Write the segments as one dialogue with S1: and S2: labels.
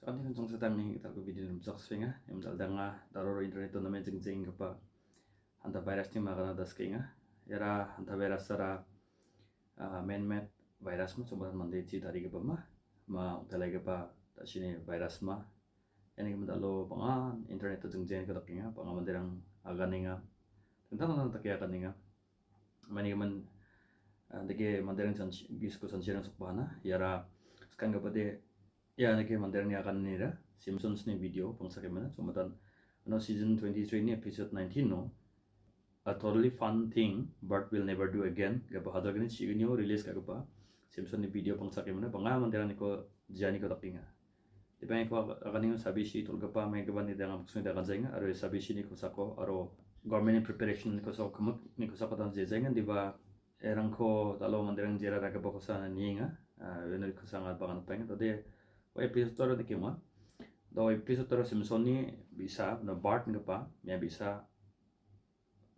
S1: Konten sedang nih kita video rumsak swinga yang daldanga daroro internet to namen jing kapa hantavirus ni makana das kinga yara hantavirus-ara man-made virus ma coba mande ci dari kapa ma utalai kapa sini virus ma yani kita lo pangan internet to jing ka kinga pangan manderang aganinga tentang nang takia kaninga mani man deke manderang gisko sansiran sukbana yara sekan kapa de ya nake manderang ni akan nira Simpsons ni video pangsa kemana cuma season 23 ni episode 19 no a totally fun thing but will never do again gapa hadar gani chignyo release ka gapa Simpsons ni video pangsa kemana banga manderang niko jani ko takinga dipang ko akaning sabishi tul gapa may gaban ni dang maksud da kanjinga aro sabishi ni ko sako aro government preparation ko sa kumut ni ko sako tan jejengan diba erang ko talo manderang jera ra gapa ko sa ninga wenel ko sangat bangan peng tadi episode ni kima do episode Simpson ni bisa no Bart nga pa may bisa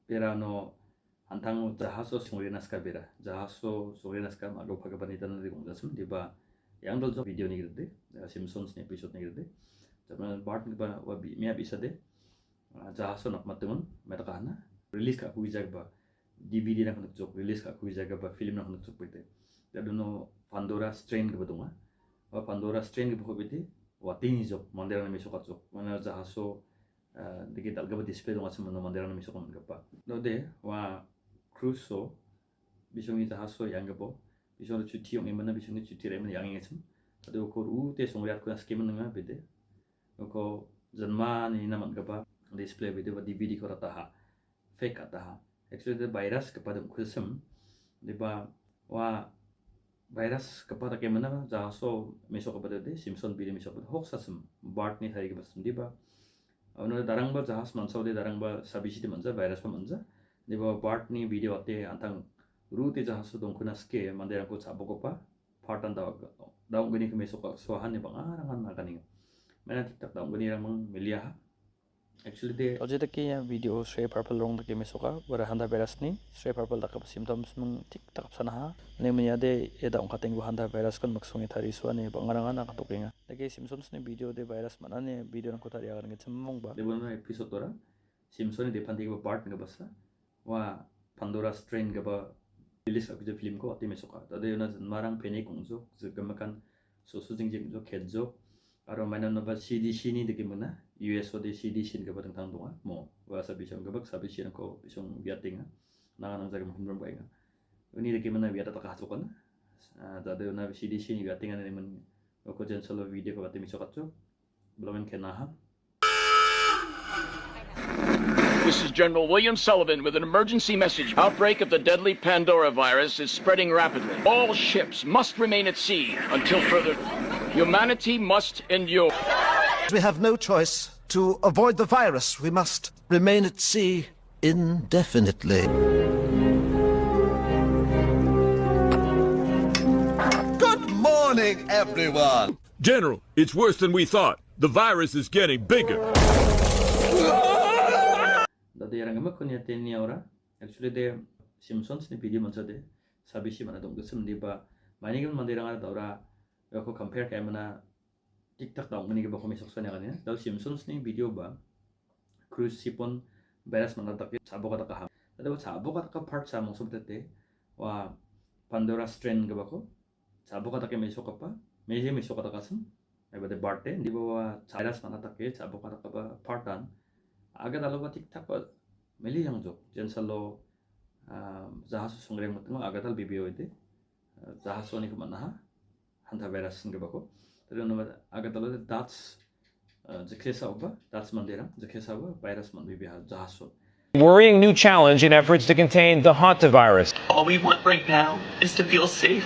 S1: pera no antang jahaso sungrinas ka bera jahaso sungrinas ka mago pagabanitan na kung dasum di ba yang dol video ni gede Simpsons ni episode ni gede tapi Bart nga pa may bisa de jahaso nak matumun metakana release ka kuwi ba DVD na kanuk jok release ka kuwi ba film na kanuk jok pite dado no Pandora strain ka ba Pandora strain gitu beti watini jok manderang na misok jok mana jahaso dikit alga display dong asam mana manderang na misok man gapa no de wa cruso bisongi jahaso yang gapo bisong cuti yang mana bisongi cuti remen yang ingin tadi ukur te songriat ko skim nga bete ko janma ni naman gapa display bete wa DVD ko rataha fake ataha actually the virus kepada kusem di ba wa virus kepada kemana jahaso mesok kepada de Simpson bili mesok kepada hoax asem Bart ni hari kebasem di ba awno darang ba jahas mansau de darang ba sabisi de manja virus ba manja di ba Bart ni video ate antang rute jahaso dongkuna ske mandera ko saboko pa partan daung gini ke mesok suahan ni bangarangan nakani mana tiktok daung gini ramang melia actually de oje taki ya video straight purple long taki mesoka wara hantavirus ni straight purple dakap symptoms mung tiktak sanaha ne menya de eda ong kateng hantavirus kon maksungi thari suani bangarangan akatokenga taki Simpsons ni video de virus manane video nang kotari agan ngechmong ba de bona episode ora Simpsons de pandi ba part nga basa wa Pandora strain ga ba release ak je film ko ati mesoka tade na marang pene kongjo zgamakan sosusing jo kedjo aro mana no ba CDC ni de gimana US de CDC ga ba tang donga mo wa sabisang ga ba sabisang ko bisong biatinga nanganang jaga mhumram ba inga ini de gimana biata ta kaso kon da de na CDC ni biatinga ni man ko jen solo video ko ati misokatso blomen kenaha.
S2: This is General William Sullivan with an emergency message. Outbreak of the deadly Pandora virus is spreading rapidly. All ships must remain at sea until further. Humanity must endure.
S3: We have no choice. To avoid the virus, we must remain at sea indefinitely.
S4: Good morning, everyone.
S5: General, it's worse than we thought. The virus is getting bigger.
S1: Dadi yang gamak kunya teni ora actually de Simpsons ni video mansa de sabisi mana dong gesem di ba mani kan mandirang ada ora ko compare kay mana TikTok daw mani ba ko misok sa kanya daw Simpsons ni video ba cruise sipon virus mana tak sabo ka ka daw sabo ka part sa mong subtete wa Pandora strain ga ba ko sabo ka misok ka pa meje misok ka kasem ay ba de Barte di ba virus mana tak sabo ka ba partan aga dalo ba TikTok ba meli yang jok jen salo jahaso sungreng mutno aga dal bibio ite jahaso ni kumana hantavirus nga bako pero no aga dalo that's jekesa ba that's mandera jekesa ba virus man bibia jahaso.
S6: Worrying new challenge in efforts to contain the hantavirus.
S7: All we want right now is to feel safe.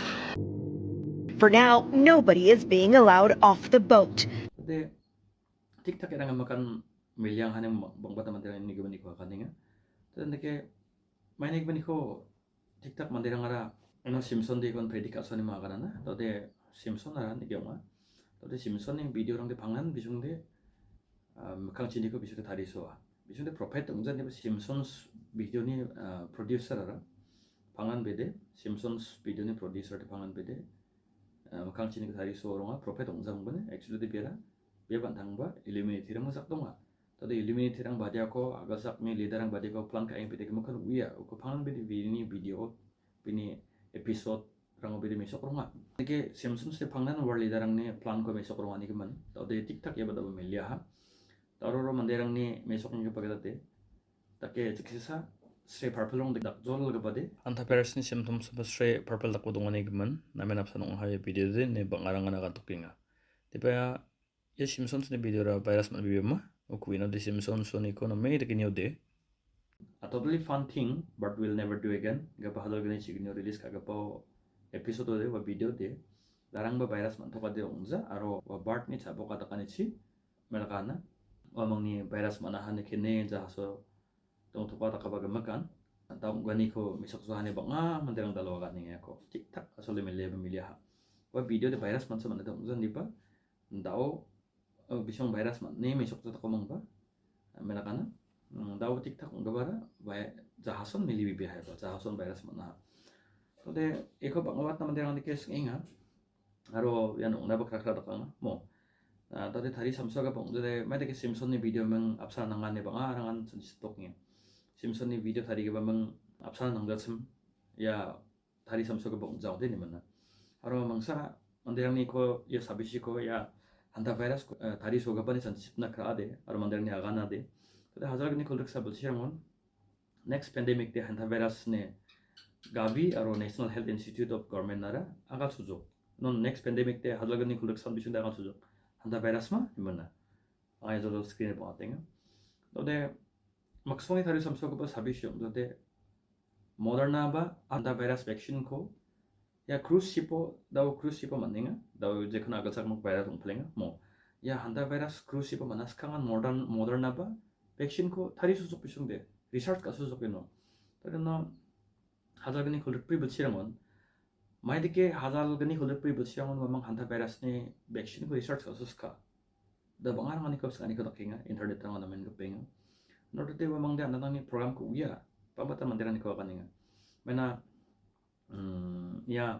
S8: For now, nobody is being allowed off the boat.
S1: De TikTok era nga makan milyang haneng bang bata mandera ni gabani ko kaninga tan deke mainig bani ko TikTok mandera ngara ano Simpson de kon predication ni makana na to de Simpson ara ni gyama to de Simpson ni video rang de pangan bisung de makang chini ko bisung de thari so bisung de prophet ungjan de Simpsons video ni producer ara pangan bede Simpsons video ni producer de pangan bede makang chini ko thari so ronga prophet ungjan bane actually de biara Biya bantang ba eliminate rang masak donga. Tadi eliminate rang badia ko agasak mi leader rang badia ko plan ka yang pede kemukan uya ko pangan bedi ini video ini episode rang bedi mesok ronga. Nike Simpsons te pangnan war leader rang ni plan ko mesok ronga ni keman. Tadi TikTok ya bada melia ha. Taro mande rang ni mesok ni pagadate. Take cikisa Sri purple long dak jol ga bade Hantavirus ni symptoms ba Sri purple dak bodong ani geman namen apsan ong haye video de ne bangarang ana tukinga tiba ya Simpsons ni video ra virus ma bibi ma okuino de Simpsons so ni kono me de kinyo de a totally fun thing but we'll never do again ga ba hadal gani chignyo release ka ga pa episode de wa video de larang ba virus man thoka de ongza aro wa bart ni chabo ka takani chi melakana wa mangni virus mana han kene ja so tong tupa takabaga makan taong gani ko misok so hane banga mandirang dalawa gani ko tiktak asole mele pemilih ha wa video de virus man sama dong zan dipa ndao bisong virus man ne misok so takomang ba melakana ndao tiktak ngabara ba jahason mili bibi ha ba jahason virus man ha so de eko bangawat na mandirang dikes inga aro yan ong nabak rakra takang mo tadi tadi samsaga bang de mai de Simpson ni video mang apsa nangan ne banga arangan stoknya Simpson ni video tadi ke bang apsan nang datsem ya tadi samso ke bang jauh deh ni mana aro mangsa mandirang ni ko ya sabisi ko ya hantavirus ko tadi so gapani sansip na kra de aro mandirang ni agana de tadi hazar ni koldak sa bulsirangon next pandemic de hantavirus ne gavi aro National Health Institute of Government nara agal sujok non next pandemic de hazar ni koldak sa bisun agal sujok hantavirus ma ni mana ay jolo screen pa atenga tode maksudnya tadi samso ko ba sabisyo dode Moderna ba hantavirus vaccine ko ya cruise shipo maninga daw je kana agal sak mok virus ong plenga mo ya hantavirus cruise shipo manas kangan Moderna ba vaccine ko tari susuk bisung de research ka susuk no tadi no hazal gani khuluk pri butsirangon mai dike hazal gani khuluk pri butsirangon mamang hantavirus ni vaccine ko research ka suska da bangar mani ko skani ko dakinga internet rang namen ko penga Noto te wamang de anang ni program ko uya pabata mandiran ko kaninga mena ya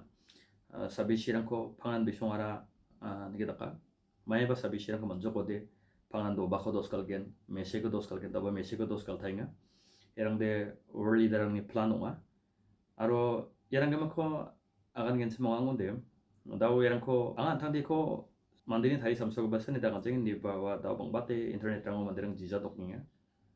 S1: sabisirang ko pangan bisongara nigedaka mai ba sabisirang ko manjo ko de pangan do bako dos kalgen meseko dos kalgen taba meseko dos kal thainga erang de world darang ni plan onga aro erang gama ko agan gen semangang de daw erang ko angan thang de ko mandini thai samso ba sene da ngajeng ni ba wa daw bang bate internet rang mandirang jija dokninga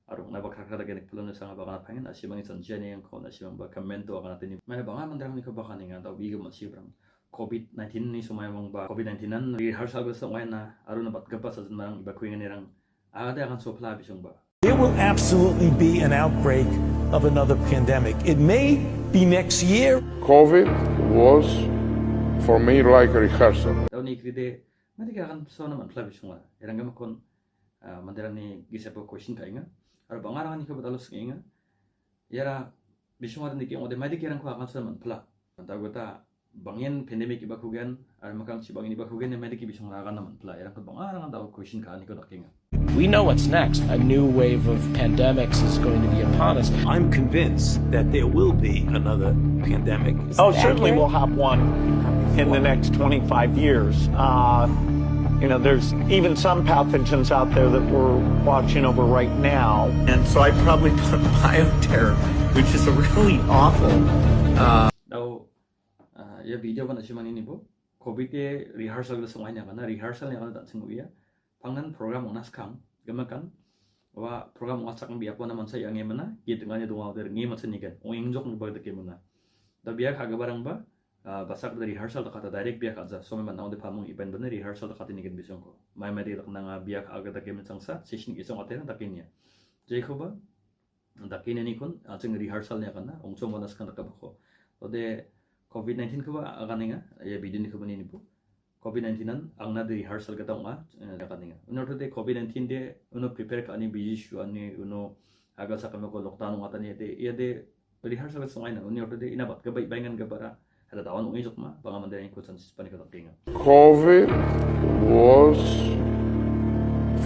S1: arung na bakar kada genek pulan sang abang pengen asimang sanjian yang kau asimang ba comment tu akan atini mana bang mandrang ni kebakan ingat tau biga masih berang COVID-19 ni semua yang ba COVID-19 nan rehearsal besok na arun nabat kepas sajen barang iba kuingan irang ada akan sopla bisung ba.
S9: There will absolutely be an outbreak of another pandemic. It may be next year.
S10: COVID was for me like a rehearsal.
S1: Tahu ni kride nanti kita akan pesona manfla bisung lah. Irang gama kon mandrang ni gisapo question kainga. Aro bangarang ni ko batalos nginga yara bisungara ni keng ode mai dikirang ko akan saman pla antagota bangyen pandemic iba kugan ar makang si bangin iba kugan ne mai dikki bisung ragan naman pla yara ko bangarang daw question ka ni ko dakinga
S11: We know what's next. A new wave of pandemics is going to be upon us.
S9: I'm convinced that there will be another pandemic.
S12: Certainly we'll have one in the next 25 years. There's even some pathogens out there that we're watching over right now.
S7: And so I probably put bioterror, which is a really awful.
S1: Ya video kan asyman ini bo. COVID rehearsal ke semuanya karena rehearsal yang ada sing uya. Pangan program unas kang, gemakan. Wa program unas kang biak wana mansa yang emana, gitu nganya dungal der ngi mansa nikan. Ong jok ngba de kemana. Da biak haga barang ba basak dari rehearsal kata direct biak aja so memang naon de pamung event bener rehearsal kata ni gen bisong ko mai mai de nanga biak aga ta kemen sangsa session isong atena takinya jai ko ba takinya ni kun ajeng rehearsal nya kana ongchong banas kan ka ko ode COVID-19 ko ba aga ninga ya video ni ko bani ni bu COVID-19 nan angna de rehearsal kata nga ka ninga uno de COVID-19 de uno prepare ka ani busy shu ani uno aga sa kamo ko lockdown ngata ni de ya de rehearsal ka songay na uno de inabat ka baingan ka para ada tawan ungi jok ma banga mandira yang kutan sispan ko takinga
S10: COVID was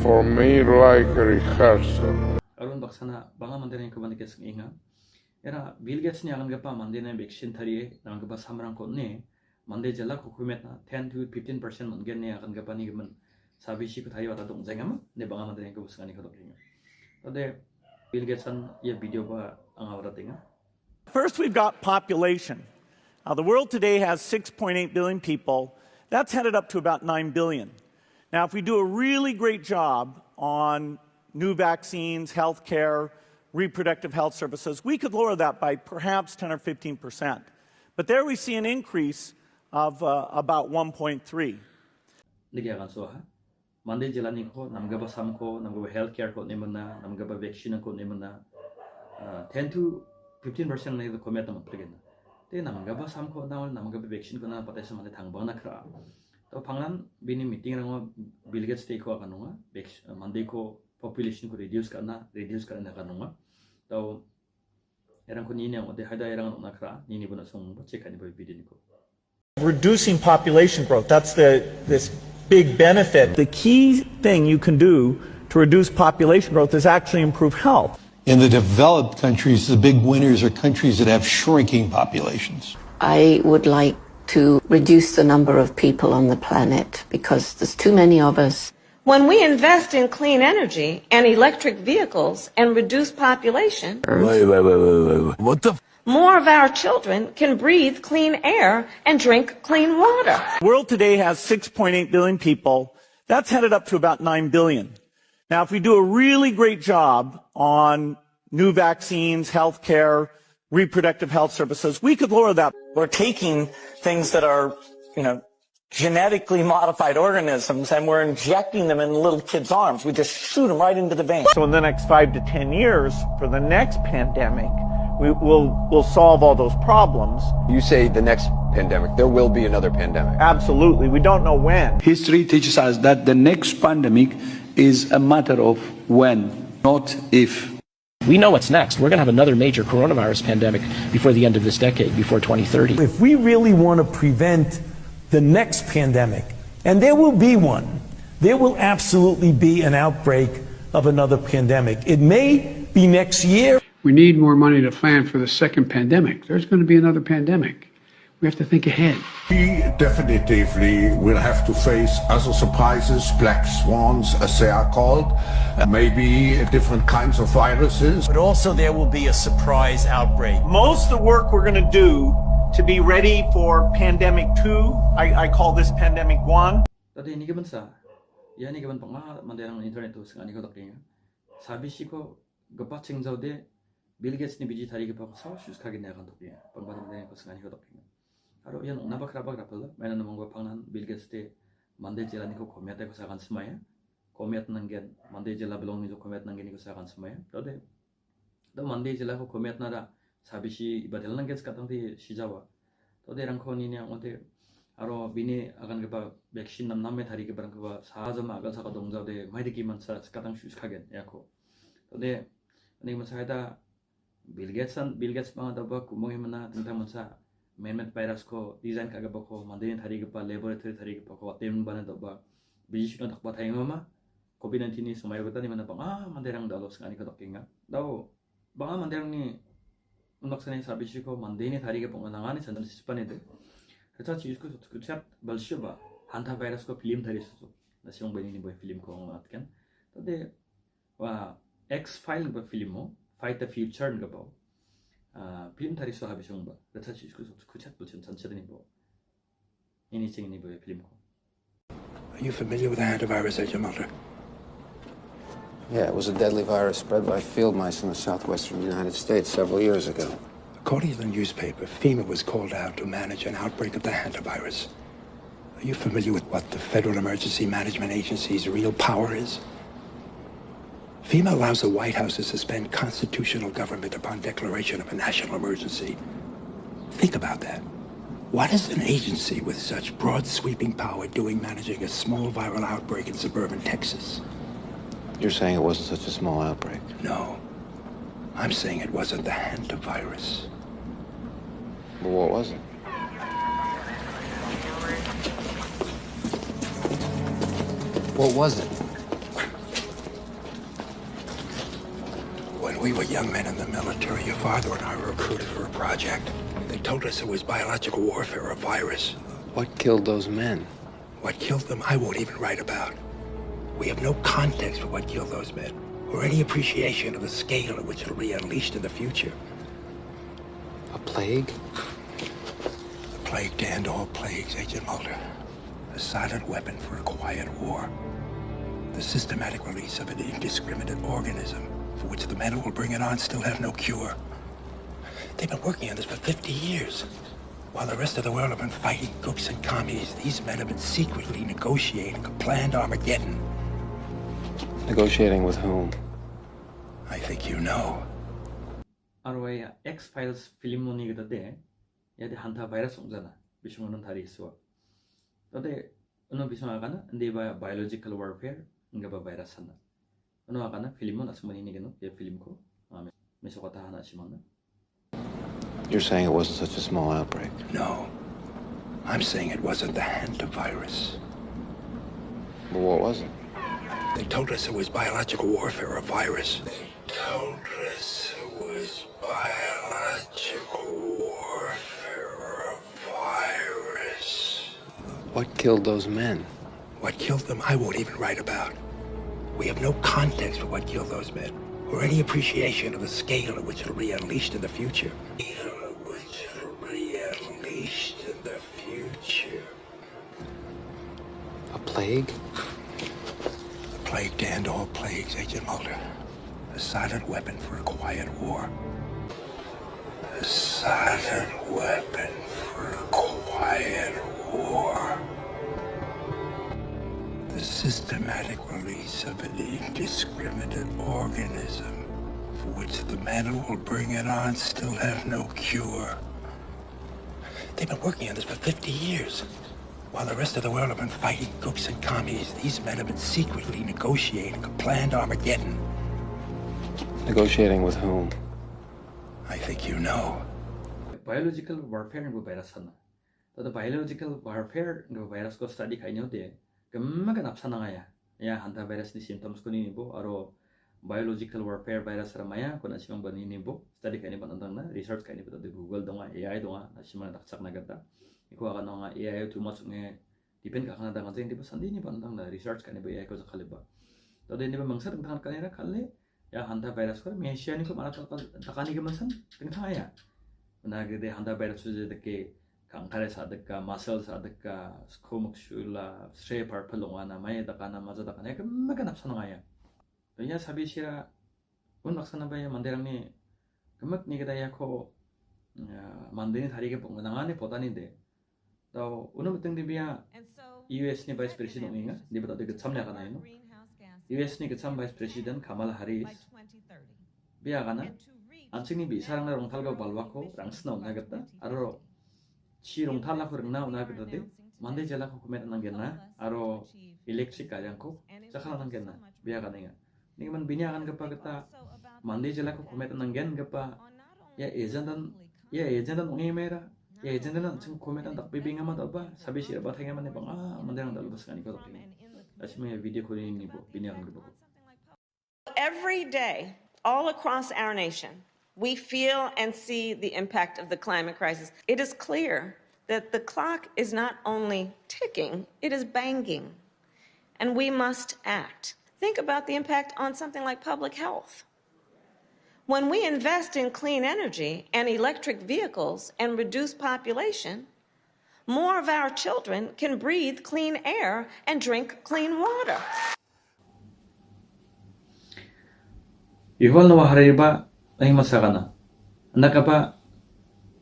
S10: for me like a rehearsal.
S1: Arun baksana banga mandira yang kuban kes inga era Bill Gates ni akan gapa mandira vaccine Tarie nang gapa samrang ko ne mande jala ko kumet na 10 to 15% manggen ne akan gapa ni gemen Sabisiko tayo wata dongzeng ama ne banga madre ko buskan ko dokinga. Tode Bill Gates an ye video ba ang awra tinga.
S12: First, we've got population. The world today has 6.8 billion people. That's headed up to about 9 billion. Now, if we do a really great job on new vaccines, healthcare, reproductive health services, we could lower that by perhaps 10 or 15%. But there we see an increase of about 1.3.
S1: Ligya kan so ha. Mande jelani ko namgaba sam ko namgaba healthcare ko nimana namgaba vaccine ko nimana 10 to 15% na ito kometa mo pregena. Te namgaba sam ko na namgaba vaccine ko na patay sa mande thangbang na kra. To panglan bini meeting rango Bill Gates take ko kanunga mande ko population ko reduce kana kanunga. To erang ko nini ang ode hada erang na kra nini bona song check ani ba video ni ko.
S12: Reducing population growth, that's this big benefit. The key thing you can do to reduce population growth is actually improve health.
S13: In the developed countries, the big winners are countries that have shrinking populations.
S14: I would like to reduce the number of people on the planet because there's too many of us.
S15: When we invest in clean energy and electric vehicles and reduce population,
S13: Wait. What the?
S15: More of our children can breathe clean air and drink clean water.
S12: The world today has 6.8 billion people. That's headed up to about 9 billion. Now, if we do a really great job on new vaccines, healthcare, reproductive health services, we could lower that. We're taking things that are, genetically modified organisms, and we're injecting them in little kids' arms. We just shoot them right into the vein. So in the next 5 to 10 years, for the next pandemic, we'll solve all those problems.
S16: You say the next pandemic. There will be another pandemic.
S12: Absolutely. We don't know when.
S17: History teaches us that the next pandemic is a matter of when, not if.
S11: We know what's next. We're going to have another major coronavirus pandemic before the end of this decade, before 2030.
S9: If we really want to prevent the next pandemic, and there will be one, there will absolutely be an outbreak of another pandemic. It may be next year.
S18: We need more money to plan for the second pandemic. There's going to be another pandemic. We have to think ahead.
S4: We definitively will have to face other surprises, black swans, as they are called, maybe different kinds of viruses.
S9: But also there will be a surprise outbreak.
S12: Most of the work we're going to do to be ready for pandemic 2, I call this pandemic 1.
S1: Tadi ini gaban sa, ya ini gaban panga manderang internet tu sekarang ni kau tak dengar. Sabisiko gapat cengzau de Bill Gates ni biji Tarie gapat kau sus kagin ni akan tu dia. Pangbadan manderang kau sekarang ni kau tak dengar. Aro yan nabak rapal, mainan namang gua pangnan Bill Gates de mande jela ni kau komiat kau sekarang semaya. Komiat nanggen mande jela belong ni kau komiat nanggen ni kau sekarang semaya. Tadi, dah mande jela kau komiat nada. Sabisi ibadel nang gets katang di sijawa. To derang ko ni yang onte aro bini akan kepa vaccine namme Tarie ke barang kepa sahaja ma agal saka dongjaw de mai de kiman sa katang shus kagen yako. To de ani man sa Bill Gates bang da ba kumong himana tentang man sa man-made virus ko design kaga ba ko mande Tarie ke pa laboratory Tarie ke pa ko tem bana da ba biji shuna tak pa thai mama COVID-19 ni sumay ko tani man ba manderang dalos ngani ka dokinga. Daw banga manderang ni unaksanay sabisiko mandeni Tarie ke ponganangani sandal sispanede. Kata ciusku kucat balshoba Hantavirus ko film Tarie susu. Nasyong bani ni boy film ko ngatkan. Tade wa X-File ba film mo Fight the Future nga ba. Film Tarie so habisong ba. Kata ciusku kucat bulchin sansadani bo. Ini cing ni boy film ko.
S19: Are you familiar with the hantavirus-ara mother?
S16: Yeah, it was a deadly virus spread by field mice in the southwestern United States several years ago.
S19: According to the newspaper, FEMA was called out to manage an outbreak of the hantavirus. Are you familiar with what the Federal Emergency Management Agency's real power is? FEMA allows the White House to suspend constitutional government upon declaration of a national emergency. Think about that. What is an agency with such broad sweeping power doing managing a small viral outbreak in suburban Texas?
S16: You're saying it wasn't such a small outbreak?
S19: No. I'm saying it wasn't the hantavirus.
S16: Well, what was it? What was it?
S19: When we were young men in the military, your father and I were recruited for a project. They told us it was biological warfare, a virus.
S16: What killed those men?
S19: What killed them, I won't even write about. We have no context for what killed those men, or any appreciation of the scale at which it'll be unleashed in the future.
S16: A plague?
S19: The plague to end all plagues, Agent Mulder. A silent weapon for a quiet war. The systematic release of an indiscriminate organism for which the men who will bring it on still have no cure. They've been working on this for 50 years. While the rest of the world have been fighting gooks and commies, these men have been secretly negotiating a planned Armageddon.
S16: Negotiating with whom?
S19: I think you know.
S1: Arwaya X-Files film mo ni kita de, ya de hantavirus ongzana, bisong anong Tarie suwa. Tade, ano bisong akana, hindi ba biological warfare, nga ba virus sana. Ano akana, film mo nasa manini gano, ya film ko, may sukatahan na siya mana.
S16: You're saying it wasn't such a small outbreak?
S19: No. I'm saying it wasn't the hantavirus.
S16: Well, what was it?
S19: They told us it was biological warfare, a virus. They told us it was biological warfare, a virus.
S16: What killed those men?
S19: What killed them, I won't even write about. We have no context for what killed those men, or any appreciation of the scale at which it'll be unleashed in the future.
S16: A plague?
S19: The plague to end all plagues, Agent Mulder. A silent weapon for a quiet war. A silent weapon for a quiet war. The systematic release of an indiscriminate organism for which the men who will bring it on still have no cure. They've been working on this for 50 years. While the rest of the world have been fighting gooks and commies, these men have been secretly negotiating a planned Armageddon.
S16: Negotiating with whom?
S19: I think you know.
S1: Biological warfare ng virus sana. Tado biological warfare ng virus ko study kayo de, kamaganap sana nga ya hantavirus ni symptoms ko ninibo, aro biological warfare virus ramaya kung nasimang ba ninibo, study kayo ni banandang na, research kayo ni ba de Google do nga, AI do nga, nasimang naksak na gata. Ikuha ka nga AI too much nga depend ka kanada nga di ba sandi ni banandang na research kayo ni ba AI ko sa kaliba. Tado ni ba mangsa tengtangan kanira kali ya hantavirus ko may siya ni ko mana takani ka masan tengtang ya. Nagde hantavirus je de ke kangkare sa de ka muscle sa de ka stomach shula stray parpalonga na may dakana maza dakana ka maganap sa nga ya. Ya sabisira un maksana ba ya manderang ni kamak ni kita ya ko mandeni Tarie ke penggunaan potani de. Tau unang beteng di biya US ni Vice President inga di bata de getsamnya kana ino. US ni getsam Vice President Kamala Harris. Biya kana anjing ni bi sarang na rongtal ga balwa ko rangsna una getta aro chi rongtal la ko rengna una getta de mande jala ko kumet nang genna aro electric ka yang ko sakala nang genna biya kana inga. Ni man binya kan gapa getta mande jala ko kumet nang gen gapa ya ejandan ungi mera ya ejandan chung kumet nang bibinga ma ba sabisira ba thenga man bang manderang dalubas kani ko tokini. Asime video ko ni bo binya kan gapa.
S15: Every day, all across our nation, we feel and see the impact of the climate crisis. It is clear that the clock is not only ticking, it is banging. And we must act. Think about the impact on something like public health. When we invest in clean energy and electric vehicles and reduce population, more of our children can breathe clean air and drink clean water.
S1: Iwal na wahariba ay masakana. Nakapa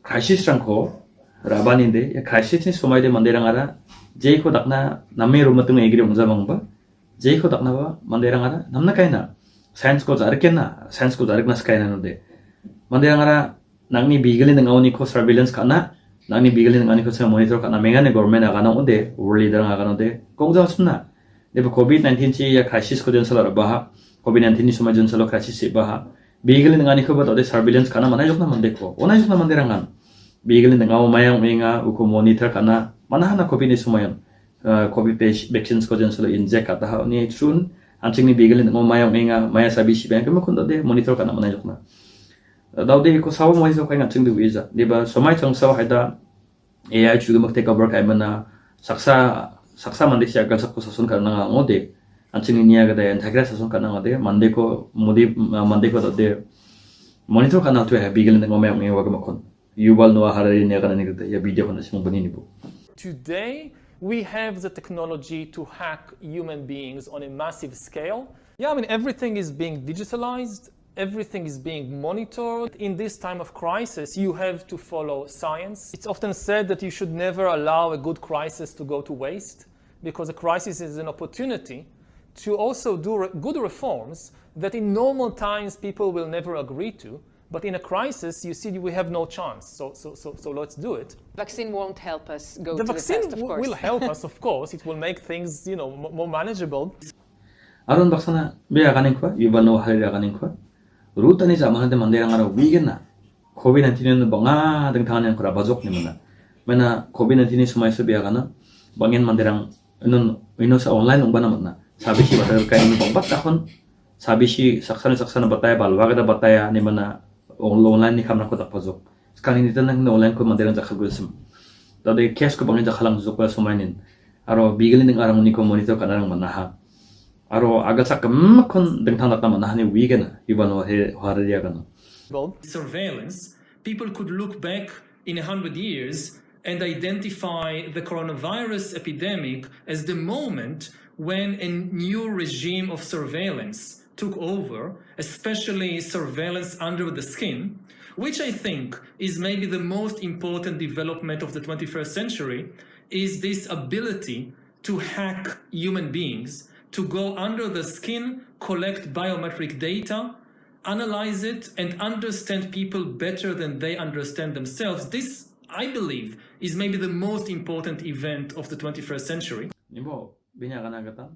S1: crisis rangko rabaninde ya crisis ni sumay de manderang ara jay ko dakna namme rumatung egri ongzamang ba jay ko dakna ba manderang ara namna kaina science ko zarkenna science ko zarkna skaina no de manderang ara nangni bigale ng awni ko surveillance kana nangni bigale ng awni ko sa monitor kana mengane government aga na onde world leader aga no de kongja sunna de COVID-19 chi ya crisis ko den sala ba COVID-19 ni sumay den sala crisis ba bigale ng awni ko ba de surveillance kana manay jok na mande ko onay jok na manderangan bigale ng aw mayang menga uko monitor kana manahana COVID ni sumayon COVID vaccines ko den sala inject kata ha ni chun anjing ni bigale ng mayang menga maya sabisisama kemo kun de monitor kana manay jok na Daude ko sawa mo iso kay ngaching du wiza di ba somay chang sawa haida AI chuga mag take over kay mana saksa mandi siya gal sakko sasun kana nga ngode anjing ini agak ada Hantavirus asal karena ada mandeko ada monitor kanal tuh ya bigel dengan ngomong yang waga makon Yuval Noah Harari ini akan ada ya video kan semua begini bu.
S20: Today we have the technology to hack human beings on a massive scale. Yeah, I mean everything is being digitalized. Everything is being monitored. In this time of crisis, you have to follow science. It's often said that you should never allow a good crisis to go to waste, because a crisis is an opportunity to also do good reforms that in normal times people will never agree to. But in a crisis, you see, we have no chance. So let's do it.
S21: Vaccine won't help us go
S20: the
S21: to
S20: vaccine
S21: the test, of course.
S20: will help us, of course. It will make things, more manageable.
S1: Aron baksana biar kanin kuat, Yuval Noah Harari kanin kuat. Rutan ni zaman ada mandera ngara weekend na COVID-19 ni banga dengan tangan yang kura bazok ni mana COVID-19 ni semua itu biar kana bangin mandera ino sa online umbana mana sabisi batal kain ni bang tahun sabisi saksana bataya balwa kada bataya ni mana online ni kamera ko tak bazok sekarang ini tanang online ko mandera jakal gusem tadi case ko bangin jakalang zok ko sumainin aro bigilin ng arang ni ko monitor kana ng manaha aro agak sakam kon dengan tangan nama nahani weekend Yuval Noah Harari kana.
S20: Surveillance, people could look back in 100 years and identify the coronavirus epidemic as the moment when a new regime of surveillance took over, especially surveillance under the skin, which I think is maybe the most important development of the 21st century, is this ability to hack human beings, to go under the skin, collect biometric data, analyze it, and understand people better than they understand themselves. This, I believe, is maybe the most important event of the 21st century.
S1: Nimbo binyakan agatan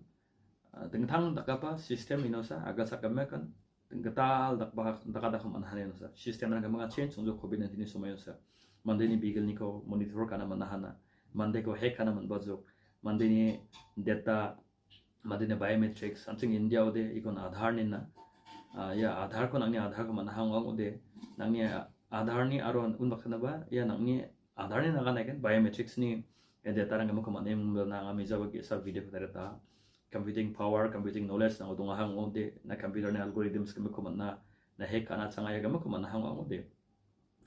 S1: tentang dakapa sistem inosa agak sakamekan tenggetal dakada kemanahan inosa sistem yang kemana change untuk COVID-19 ini semua inosa mandeni bigel niko monitor kana manahana mandeko hack kana manbazok mandeni data madine biometrics anting India ode ikon Aadhaar ninna ya Aadhaar ko nangni Aadhaar ko manahang ode nangni Aadhaar ni aron unbaksana ba ya nangni Aadhaar ni nakan biometrics ni data rang ko manem na ngami jawag sa video ko tarata computing power computing knowledge na udungahang ode na computer na algorithms ko manna na hack kana changa ya ko manahang ode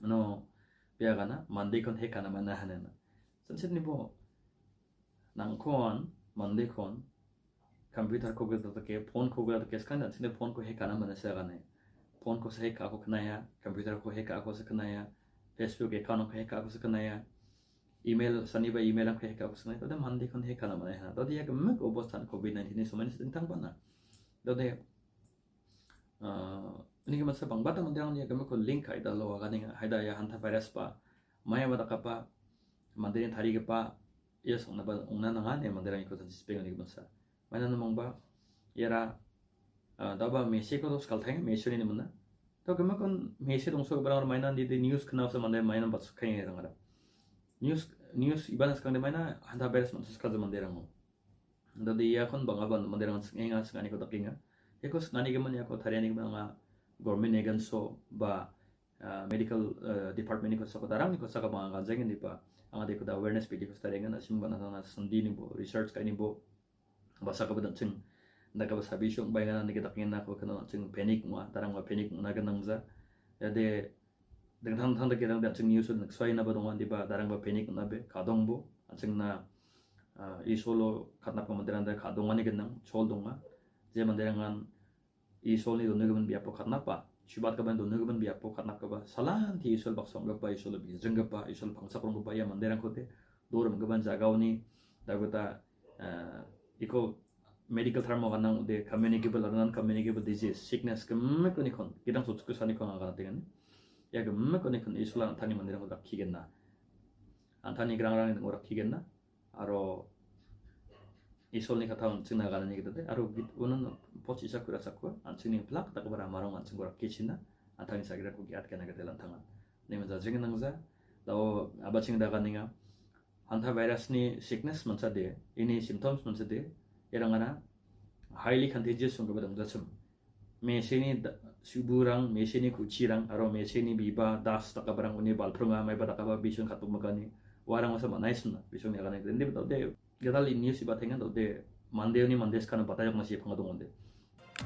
S1: ano biya kana mande kon hack kana manahana sansit ni bo nangkon mande kon computer को गलत तो के phone को गलत case करना सिने phone को hack करना मने से करना है फोन को से हैक आको करना है कंप्यूटर को हैक आको से करना है फेसबुक अकाउंट को हैक आको से करना है ईमेल सनी बा ईमेल को हैक आको से करना है तो मन देखन हैक करना मने है तो दिया के मक अवस्था कोविड-19 समय से तंग बना तो दे ini ke masa bang bata mandang dia ke ko link ai da lo ga ninga haida ya hantavirus pa maya bata ka pa mandirin Tarie ke pa yes onna ba onna nanga ne mandang ko tan speng ni masa mana namang ba yara daba mesi ko dos kalthang mesi ni mana to kema kon mesi dong so barang mainan di news kana sa mande mainan bat khay rangara news ibana skang de maina Hantavirus man ska de mande rango dadi ya kon banga ban mande rang ngenga skani ko takinga eko skani ke man ya ko Tarie ni banga government egan so ba medical department ni ko sa ko darang ni ko sa ka banga jeng ni pa anga de ko da awareness video ko starenga na sim bana na sandi ni bo research ka ni bo basa ka badan ching naga basa bisyong bayana ni kita kina ko kana ching panic ma tarang ma panic na ganang za ya de dengan thang da kita da ching news nak swai na badong di ba darang ba panic na be kadong bo ching na i solo katna pa mandiran da kadong ani ganang chol donga je mandirangan i sol ni donne gaban biapo katna pa chubat ka ban donne gaban biapo katna ka ba salan ti isol baksong ga pa isol bi jeng ga pa isol pangsak rong ba ya mandirang ko te doram gaban jagaw ni dagota iko medical term mo kanang de communicable or non communicable disease sickness kemme ko nikon kidang sotsuku sani ko ngana tengan ya kemme ko nikon isula antani mandira ko rakhigenna antani grang ng rakhigenna aro isol ni kataon china gana ni gede aro bit unan pochi sakura sakwa anchini plak tak bara marong anching gora kichina antani sagira ko giat kana gede lantangan nema za jeng nangza daw abaching da kaninga Hantavirus ni sickness mansa de ini symptoms mansa de irangana highly contagious sung kabadang dasum mesini suburang mesini kucirang aro mesini biba das takabarang uni balprunga mai badakaba bisun khatum magani warang masa manais na bisun ya kana de de gadal news iba tengan de mandeo ni mandes kana patayok na siya pangadungonde.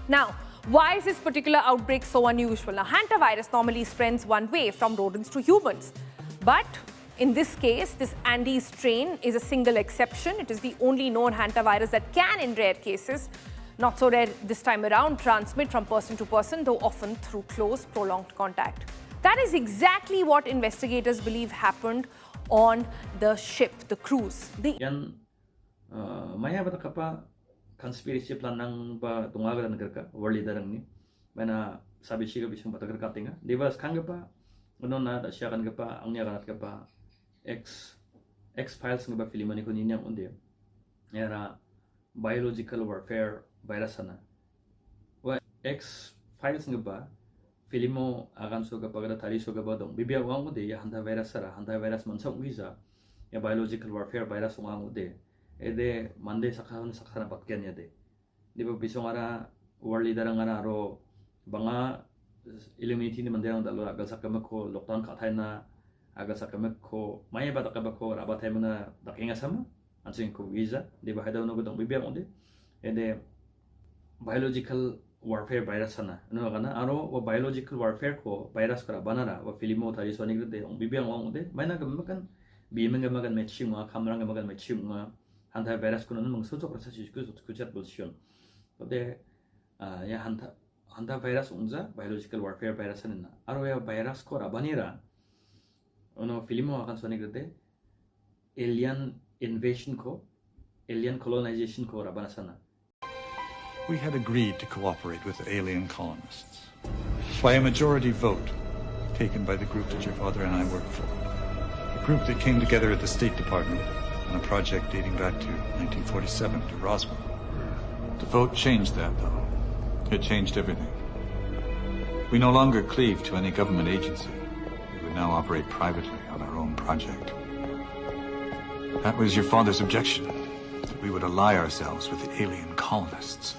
S2: Now, why is this particular outbreak so unusual? Now, hantavirus normally spreads one way from rodents to humans. But in this case, this Andes strain is a single exception. It is the only known hantavirus that can, in rare cases, not so rare this time around, transmit from person to person, though often through close, prolonged contact. That is exactly what investigators believe happened on the ship, the cruise.
S1: Yan, maya bata kapa conspiracy plan nang ba tungaga dan kerka worli darang ni mana sabisi ka bisung bata kerka tinga divas kan pa ano na da siya kan pa ang niya kanat pa X files nga ba filmani ko ninyang unde yara biological warfare virus na wa X files nga ba filmo akan so kapag da tari so ba dong bibia wang ude ya hantavirus mansang uisa ya biological warfare virus wang ude ede mande sakana patken ya de di ba bisong ara worli darang ara ro banga illuminati ni manderang dalo agal sakama ko lockdown ka thai na agal sakama ko maya ba takaba ko raba thai mana dakinga sama ansing ko visa di ba hadaw no gudong bibiyang onde ede biological warfare virus sana ano kana aro wa biological warfare ko virus kara banara wa filimo thari soni grade ong bibiyang ong onde mayna gamakan bimenga magan matching wa kamranga magan matching wa hantavirus ko naman sojo proses ko kuchat bolsion ode ya hantavirus unza biological warfare virus na aro ya virus ko rabanira ono filimo akan soni grade alien invasion ko alien colonization ko rabana sana.
S22: We had agreed to cooperate with the alien colonists by a majority vote taken by the group that your father and I worked for. A group that came together at the State Department on a project dating back to 1947 to Roswell. The vote changed that, though. It changed everything. We no longer cleave to any government agency. We would now operate privately on our own project. That was your father's objection, that we would ally ourselves with the alien colonists.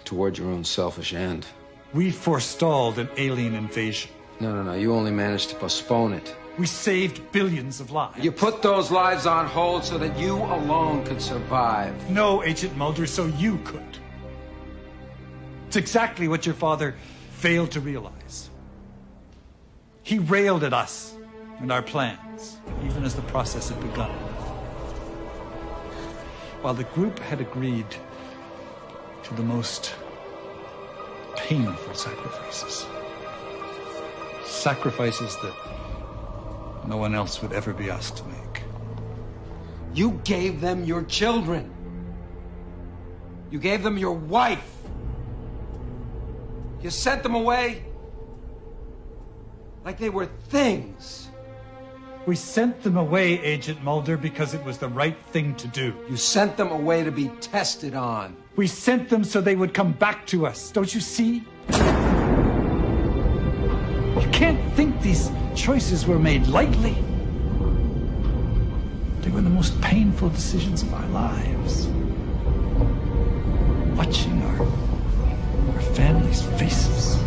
S16: Toward your own selfish end.
S22: We forestalled an alien invasion.
S16: No. You only managed to postpone it.
S22: We saved billions of lives.
S16: You put those lives on hold so that you alone could survive.
S22: No, Agent Mulder, so you could. It's exactly what your father failed to realize. He railed at us and our plans, even as the process had begun. While the group had agreed to the most painful sacrifices. Sacrifices that no one else would ever be asked to make.
S16: You gave them your children. You gave them your wife. You sent them away like they were things.
S22: We sent them away, Agent Mulder, because it was the right thing to do.
S16: You sent them away to be tested on.
S22: We sent them so they would come back to us. Don't you see? You can't think these choices were made lightly. They were the most painful decisions of our lives. Watching our families' faces.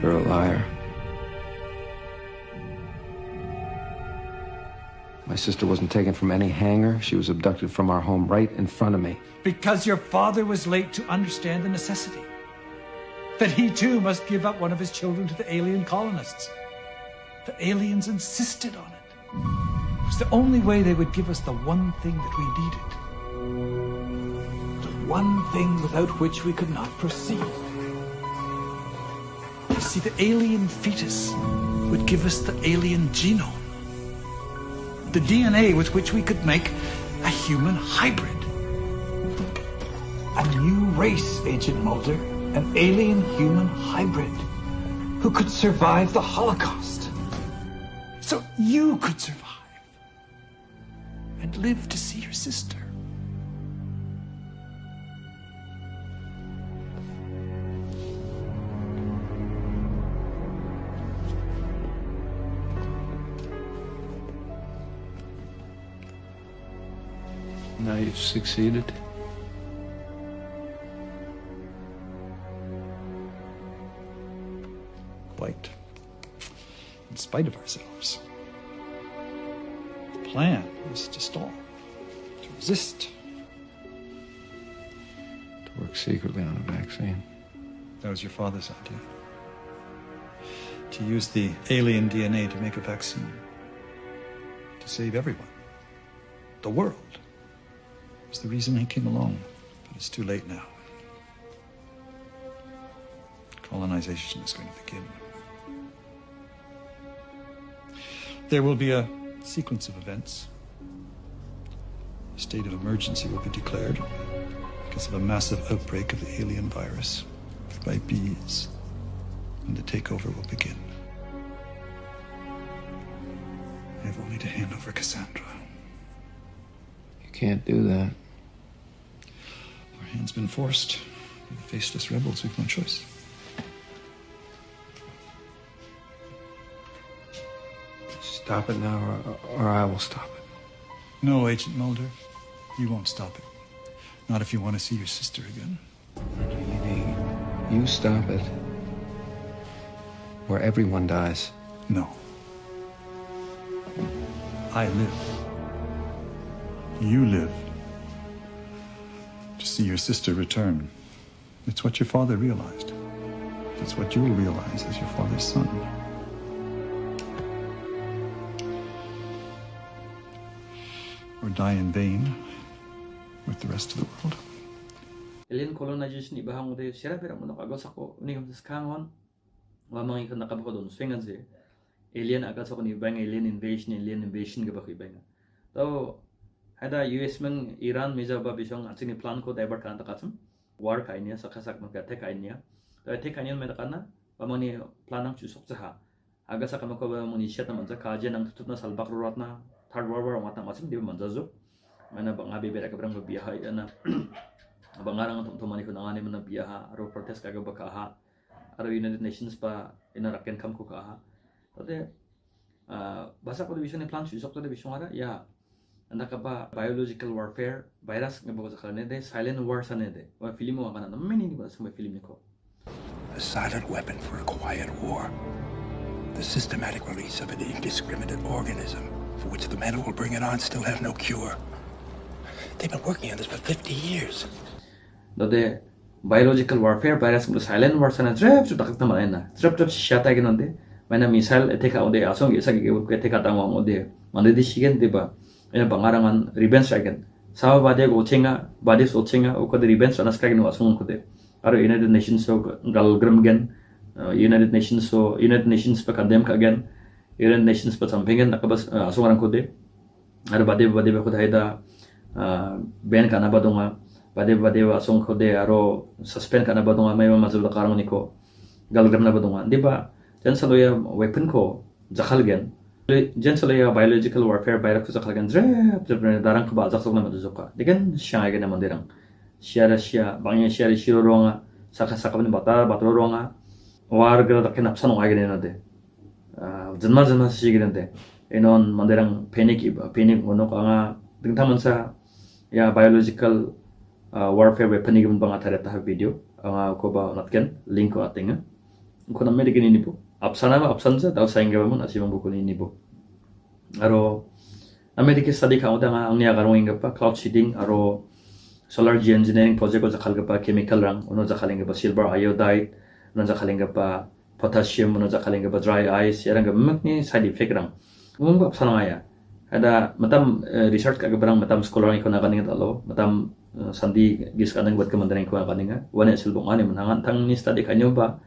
S16: You're a liar. My sister wasn't taken from any hangar. She was abducted from our home right in front of me.
S22: Because your father was late to understand the necessity. That he too must give up one of his children to the alien colonists. The aliens insisted on it. It was the only way they would give us the one thing that we needed. The one thing without which we could not proceed. You see, the alien fetus would give us the alien genome. The DNA with which we could make a human hybrid. A new race, Agent Mulder. An alien-human hybrid who could survive the Holocaust. So you could survive and live to see your sister.
S16: Now you've succeeded.
S22: fight, in spite of ourselves. The plan was to stall, to resist.
S16: To work secretly on a vaccine.
S22: That was your father's idea. To use the alien DNA to make a vaccine. To save everyone. The world. Was the reason he came along. But it's too late now. Colonization is going to begin. There will be a sequence of events. A state of emergency will be declared because of a massive outbreak of the alien virus by bees, and the takeover will begin. I have only to hand over Cassandra.
S16: You can't do that.
S22: Our hand's been forced. We're the faceless rebels. We've no choice.
S16: Stop it now, or I will stop it.
S22: No, Agent Mulder. You won't stop it. Not if you want to see your sister again.
S16: You stop it, or everyone dies.
S22: No. I live. You live. To see your sister return. It's what your father realized. It's what you'll realize as your father's son. Or die in vain with the rest of the world.
S1: Alien colonization ibahang udah sira pera mo nakagos ako uni kam skangon lamang ikan nakabako don swingan si alien agak ako ni bang alien invasion gabak ibang tau ada US meng Iran meja ba bisong atsini plan ko divert kan takatsum war kainnya sakasak magate kainnya tau te kainnya metakana pamani planang chusok jaha agak sakam ko ba muni shet na manja kaje nang tutupna salbak ruratna third world war matang asim di manjazo mana bang abi bera kabrang biyaha ana abangarang teman-teman ikut nangani mana biaha aro protes kagak bakaha aro United Nations pa inaraken kam ko kaha tade basa ko division plan susok tade bisong ara ya anda ka ba biological warfare virus ngabo sa kanene de silent war sanede wa film mo kana meni ni ba sa film niko
S19: A silent weapon for a quiet war. The systematic release of an indiscriminate organism for which the men who will bring it on still have no cure. They've been working on this for 50 years.
S1: Dode biological warfare virus ngbo silent war sana trap takak na malena trap shata ginonde mana missile attack ode asong isa ge attack atang ode mande di shigen deba ena bangarangan revenge again sawa bade ochenga bade ochenga o kode revenge anas kagin asong kode aro United Nations so galgram gen United Nations pa kadem kagen United Nations pa sampingen nakabas asong rang kode aro bade ko haida ben kana badonga bade asong kode aro suspend kana badonga may mamazul karang niko galgram na badonga di ba jan saloya weapon ko jakhal gen jan saloya biological warfare virus ko jakhal gen darang ko ba jaksok na maduzoka digan siya gen na mandirang siya bangya siya shiroronga saka ni batororonga war gra daken apsan wa gen na de janma sigiren데 inon mandirang panic ono ka dingtamansa ya biological warfare weapon igin bang atare ta video anga ko ba natken link ko atenga ko na medikin ini po apsansa daw saingga mo asimang buku ini po aro amerika study ka udanga angnya garong inga pa cloud seeding aro solar geoengineering project ko jakal pa chemical rang ono jakaling pa silver iodide ono jakaling pa potassium ono jakaling pa dry ice yarang gamak ni side effect rang umum apsanaya ada matam research ka gabrang matam scholar ko na kaning talo matam sandi gis kanang buat kementerian ko kaninga wana silbong ani manangan tang ni study kanyo ba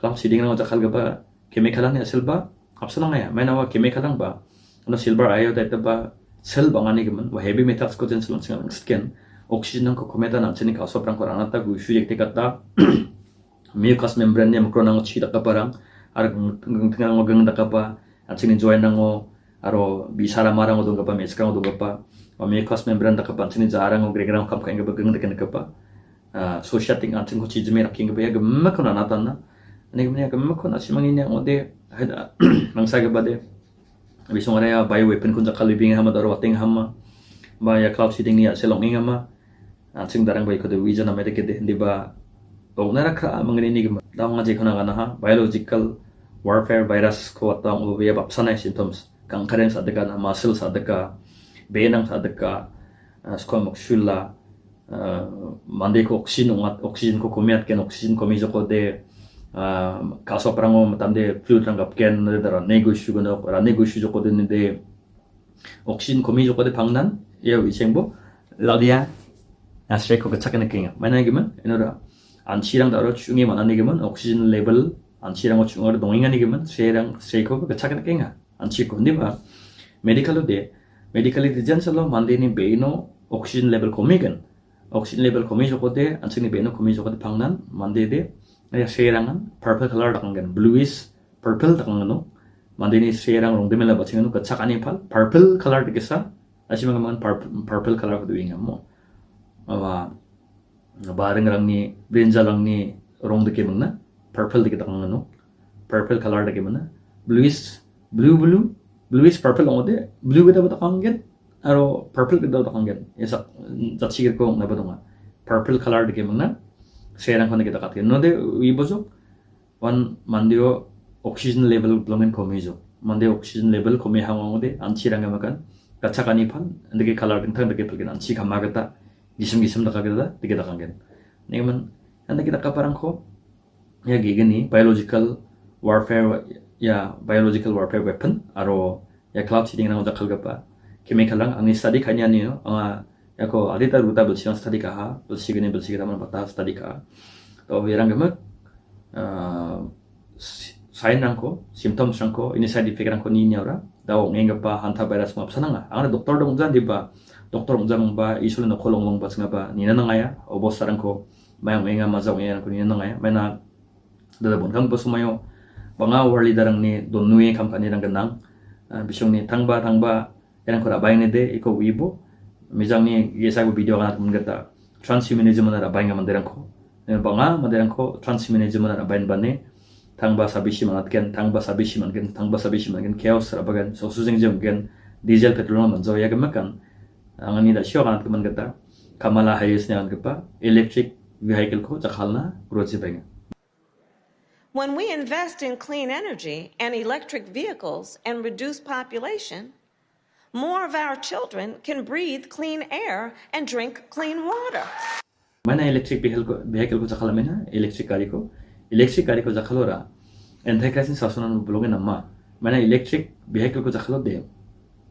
S1: cloud seeding na jakal ba chemical ni silba apsana ngaya may nawa chemical lang ba ano silver iodide ba sel bangani gaman wa heavy metals ko jen silong singang skin oxygen ko kometa na chini ka sobrang ko ranata gu shu yekte kata mucous membrane ni makro nang chi ka parang ar ngang magang ka pa at chini join nango aro bisara marang odong ka pa meskang odong ka pa mucous membrane ka pa chini jarang o gregram kam ka inga bagang ka pa so shutting at chini ko chizme raking ba ya gamma ko na natana ani gamma gamma ko na simang inya ode hada mangsa ga bade bisong area bio weapon kun jakal libing hama daro wating hama ba ya cloud seeding ni selong ingama atsing darang bai ko de vision america de di ba ognara kra mangani ni gama dam ngaje khona gana ha biological warfare virus ko atang ubi bapsanai symptoms kang karen sadaka na muscle sadaka benang sadaka skol mokshula mande ko oxygen ko komiat ken oxygen komi joko de kaso prango matamde flu trangap ken dara negotiation no ra negotiation joko de oxygen komi joko de 방난 ya 위생보 라디아 아스트레코 그 착한 느낌이야. 만약에면 이노라 안치랑 다로 중에 만나게면 oxygen level 안치랑 거 중어로 동행하게면 세랑 세코 그 착한 느낌이야. 안치고 근데 봐 메디컬로데 메디컬리 디젠설로 만데니 베이노 oxygen level komigen oxygen level komi joko de 안치니 베이노 komi joko de 방난 만데데 ya serangan purple color dakanggen bluish purple dakangno mandeni serang rongdemela bachingano kachak ani pal purple color dikesa asimang man purple color ko duinga mo awa bareng rangni brinjal rangni rong dike mangna purple dike dakangno purple color dike mana bluish bluish purple ongode blue beda dakanggen aro purple beda dakanggen esa jachigir ko nabadonga purple color dike mangna serang khone kita katke no de wibojo wan mandio oxygen level blomen komijo mande oxygen level komi hangongode anchiranga makan kachakani pan ndege color bintang ndege pelgen anchi kamagata gisum da kagada dige da kangen neman anda kita kaparang ko ya gini biological warfare weapon aro ya cloud seeding nang jakal gapa chemical lang ang study kanya niyo yako adita ruta belsiang study ka belsigini man patah study ka to wirang gemek sign rangko symptoms rangko ini side effect rangko ni nyara daw ngenga pa hantavirus map sananga ang doktor dong jan diba doktor ong ba isulin no kolong long ba ba ni nanangaya obos sarangko mayang menga mazaw ngenga ko ni nanangaya mena dadabon kang ba sumayo banga warli darang ni donnuye kam kanirang ganang bisong ni tangba yang ko rabay ni de iko wibo Misalnya, saya video kan mengata transhumanism na rabain nga mandirang ko. Banga mandirang ko transhumanism na rabain bane tangba sabisisama tangba sabisisama chaos rabagan so suseng gen diesel petrol manzo ya gemakan angani da syo kan mengata Kamala Harris nya angpa electric vehicle ko jakhalna roji benga.
S15: When we invest in clean energy and electric vehicles and reduce population, more of our children can breathe clean air and drink clean water.
S1: Mana electric vehicle ko jakhalamena electric gari ko jakhalora anti-crisis sasunan blogen nama mana electric vehicle ko jakhalo de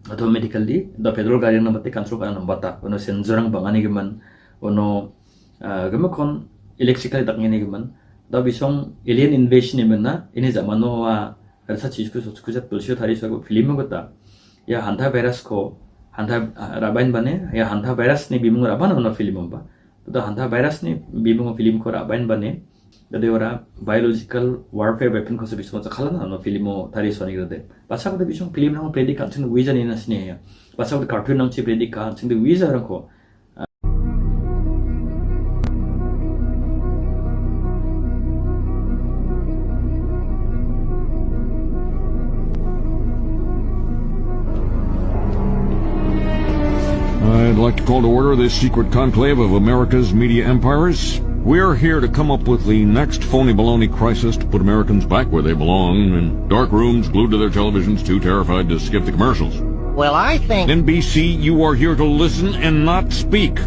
S1: automatically the petrol gari na batte control kana nambata ono sensorang bangani geman ono gemakon electrical dakngeni geman da bisong alien invasion emena ini zamano wa research isku sojkujat bulsho thari so film gota ya hantavirus ko rabain bane ya hantavirus ni bimung raban ono film ba to hantavirus ni bimung film ko rabain bane dade ora biological warfare weapon ko sebismo khalana ono filmo tari so ni gade basa ko bisong film nang predict kan tin wiza ni nasne ya basa ko cartoon nang chi predict kan tin wiza ran ko
S3: I'd like to call to order this secret conclave of America's media empires. We're here to come up with the next phony baloney crisis to put Americans back where they belong, in dark rooms glued to their televisions, too terrified to skip the commercials.
S5: Well, I think...
S3: NBC, you are here to listen and not speak.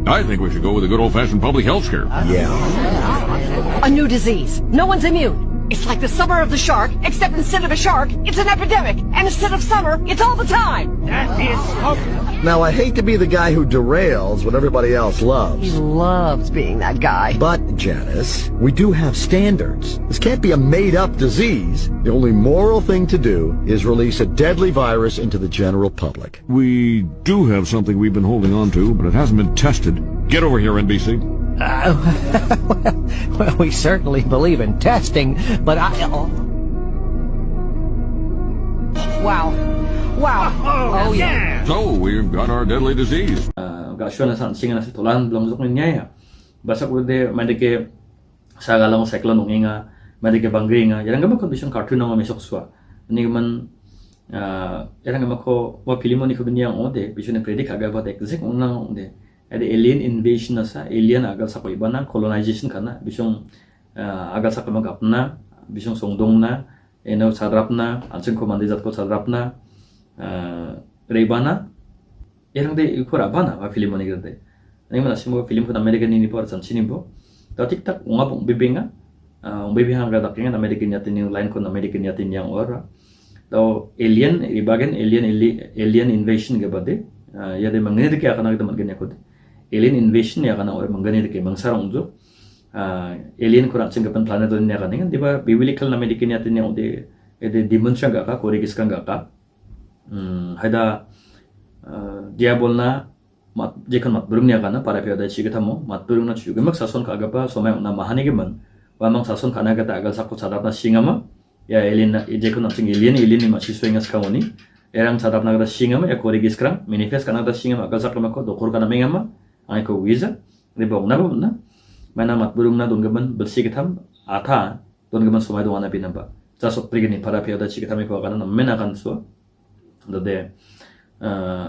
S3: I think we should go with a good old-fashioned public health scare.
S5: A new disease. No one's immune. It's like the summer of the shark, except instead of a shark, it's an epidemic. And instead of summer, it's all the time. That is so...
S23: Now, I hate to be the guy who derails what everybody else loves.
S5: He loves being that guy.
S23: But, Janice, we do have standards. This can't be a made-up disease. The only moral thing to do is release a deadly virus into the general public.
S3: We do have something we've been holding on to, but it hasn't been tested. Get over here, NBC.
S5: Well, we certainly believe in testing, but Wow. Oh, yeah.
S3: So, we've got our deadly disease.
S1: Gasyon na singa na si tulan belum zok niya ya. Basa ko de madike sagalang cyclone ngunga, madike bangringa. Yang gama kondisyon cartoon nga mesok swa. Ni man yang gama ko wa filimo ni ko binyang ode, bisyon predict aga ba tek zek unang ode. Ada alien invasion na sa alien agal sa ko ibana colonization kana bisyon agal sa ko magapna bisung songdongna eno sadrapna anjing ko mandi zatko sadrapna rebana erang de ikora bana wa film oni gerde ani mana simo film ko American ini por sanchini bo ta tiktak unga bong bibenga bibenga ga dakenga American yatin line ko American yatin yang ora to alien ibagen alien invasion ga bade ya de mangene de kya kana ga mangene ko alien invasion ya kana ora mangene de ke mangsarong jo alien ko raching gapan planet on ya kana diba biblical American yatin yang de demon changa ka kore kiskan ga ka haida diabolna mat jekan mat burungnya kana para pioda chigitamo mat burungna chugemak sason ka agapa somay na mahani geman wamang sason kana gata agal sakko sadapna singama ya alien jekan aching alien ni ma sisuengas kamoni erang sadapna gata singama ya kore giskran manifest kana gata singama agal sakko mako dokor kana mengama ai ko wiza ribong na bumna mana mat burungna donggeman bersigitam ata donggeman somay dongana binamba jasot prigini para pioda chigitami ko kana mena kan so dode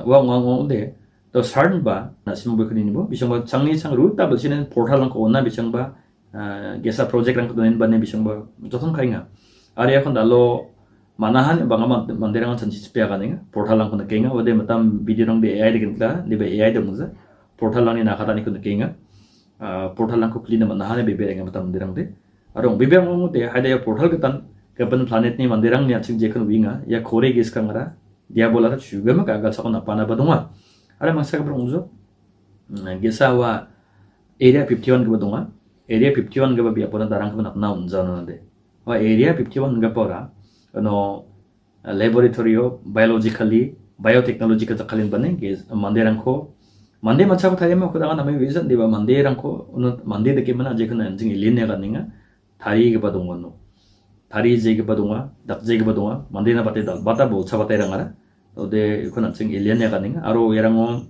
S1: wang de to sarn ba na simbo kini bo bisang ba changni chang ruta belsinen portal lang ko na bisang ba gesa project lang ko donen ba ne bisang ba joton kainga area kon dalo manahan banga manderang chanchi spia kaninga portal lang ko na kenga wade matam video lang de AI de kinta de be AI de muza portal lang ni nakata ni ko na kenga portal lang ko klina manahan be be nga matam manderang de arong bibang mo de hada ya portal ketan kapan planet ni manderang ni aching jekan winga ya kore gis kangara dia bola juga maka agal sakon apa na badunga ada mangsa ka berungzo gesawa area 51 ka badunga area 51 ka biya pona darang ka na unjana de wa area 51 ka pora no laboratory biologically biotechnology ka takalin bane ge manderang ko mande macha ko thayema ko daga namai vision diba manderang ko mande de ke mana je kana jing iline ka ninga Tarie ka badunga no Tarie je ka badunga dak je ka badunga mandena bate dal bata bo cha bate rangara ode ikon anjing alien ya kaning aro yerango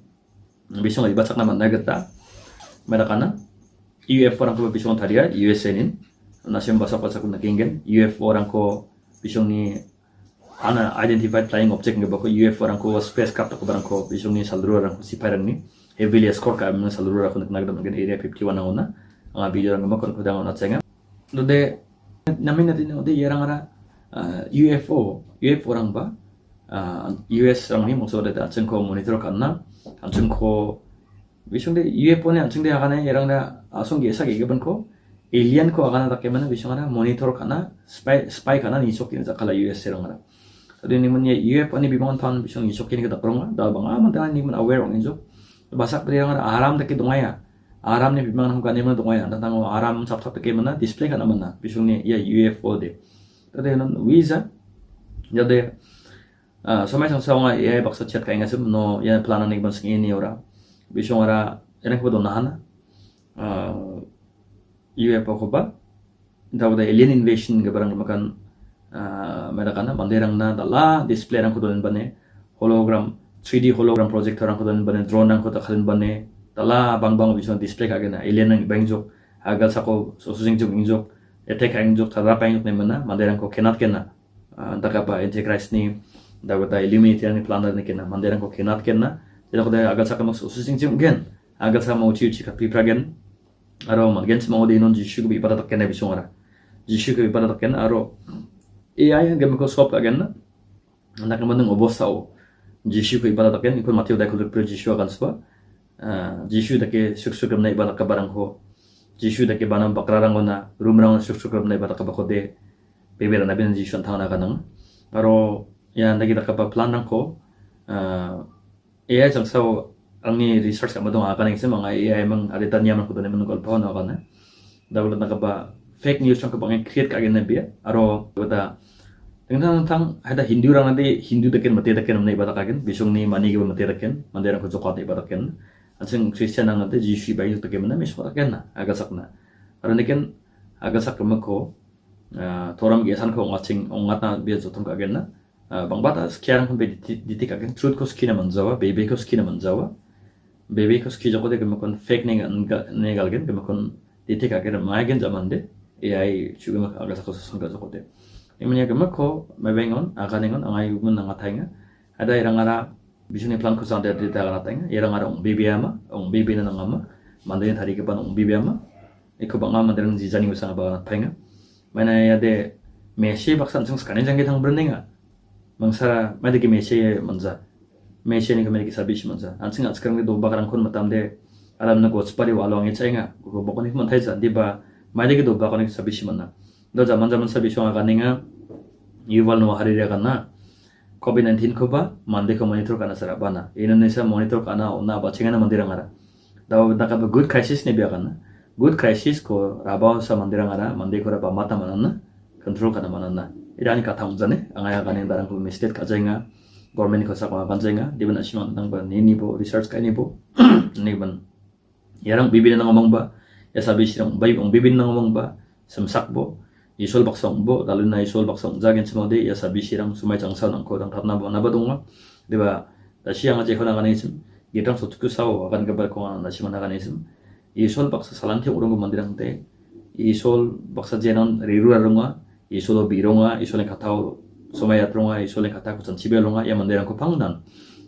S1: bisong iba chakna man nagata medakana UFO orang ko bisong Tarie USA nin nasion basa ko sakun nakingen UFO orang ko bisong ni ana identified flying object nge bako UFO orang ko spacecraft ko barang ko bisong ni saluru orang ko siparang ni heavily escort ka men saluru orang ko nagda magen area 51 na ona nga video orang ko ko dang ona chenga ode namin natin ode yerangara UFO orang ba US orang ni mungso ada aceng ko monitor karena aceng ko bisong de UFO ni aceng de agane yerang da asong gesa ge ban ko alien ko agana da kemana bisong ana monitor karena spy karena ni sok ni zakala US serang ana tadi ni men UFO ni bimangan pan bisong ni sok ni ka dakrong da bang aman da ni men aware ong injo basak de yerang aram da ke dongaya aram ni bimangan hum ka ni men dongaya da tang aram chap chap ke mana display kana mana bisong ni ya UFO de tadi non visa jadi somai sang saunga AI baksa chat kainga sum no ya plana ning bang ini ora bisong ora enak bodo nahana UFO ko ba daw da alien invasion ga barang makan medakana manderang na dala display rang ko don bane hologram 3D hologram projector rang ko don bane drone rang ko ta khalin bane dala bang bisong display ka gena alien nang bangjok agal sako susing jok injok attack injok thara pa injok nemana manderang ko kenat kena dakapa antichrist ni dapat eliminate yang planet ni kena manderang ko kenat kena jadi ko da agal saka mas susing jok gen agal sa mau uci ka pipragen aro magen semau de non jishu ko ibadat kena bisong ara jishu ko ibadat kena aro AI yang gam ko sop again na anak mandang obosao jishu ko ibadat kena ikon matio da ko pro jishu akan spa jishu da ke suksuk na ibadat ka barang ko jishu da ke banam bakrarang na rumrang suksuk na ibadat ka ba ko de bebera na bin jishu antana kanang aro ya nagi da ka ba plan nang ko AI jang sao angni research ka madong akan ng mga AI mang adita niya man ko doon man ko pa na kana dawlat na ka ba fake news ang ka bang create ka agad na biya aro bata tingnan tang hada Hindu rang nade Hindu daken mate daken na ibata kagen bisong ni mani ga mate daken mandera ko jokot ibata ken anseng Christian ang nade Jisu bayu daken na mismo daken na agasak na aro neken agasak ko toram gesan ko ngaching ongat na biya jotong kagen na bang bata sekian kon be ditik kagen truth ko skina manjawa bebe ko skina manjawa bebe ko ski joko de kemakon fake ne galgen kemakon ditik kagen magen zaman de AI juga mak agak sakit susah joko de imanya kemako mabengon akaningon angai umun nangatainga ada irangara bisune plan ko sande de taganatainga irangara bebe ama bebe na nangama mandayin Tarie kepan bibe ama iko banga mandarin jijani usang ba tainga mana ya de Messi baksan sung sekarang jangan kita berninga mangsara mana ke Messi manza Messi ni kemana ke Sabisi manza ansing sekarang itu bakaran kon matam de alam na gots pari walong itu enga go bokon itu mantai jadi ba mana ke do bakaran Sabisi mana do zaman Sabisi orang kaninga yuval no hari dia karena COVID-19 ko ba mande ko monitor kana sarabana Indonesia monitor kana ona bachinga na mandirang ara daw nakaba good crisis ni biya kana good crisis ko rabaw sa mandirang ara mande ko raba mata manana control kana manana irani kata unjane angaya kaning darang ko state kajenga government ko sa ko kanjenga di bana siman nang ba ni bo research ka ni bo ni ban yarang bibin na ngomong ba ya sabi sirang bay ong bibin na ngomong ba samsak bo isol baksong bo lalu na isol baksong jagen semode ya sabi sirang sumai changsa nang ko dang tatna bo na ba dong di ba da siang aje ko na kanism gitang sotuku sawo akan kabar ko na siman na kanism isol baksa salanti urung ko mandirang te isol baksa jenon riru arunga isolo bironga isole katao somaya tronga isole katako 전 집elonga ya mandirang ko pangdan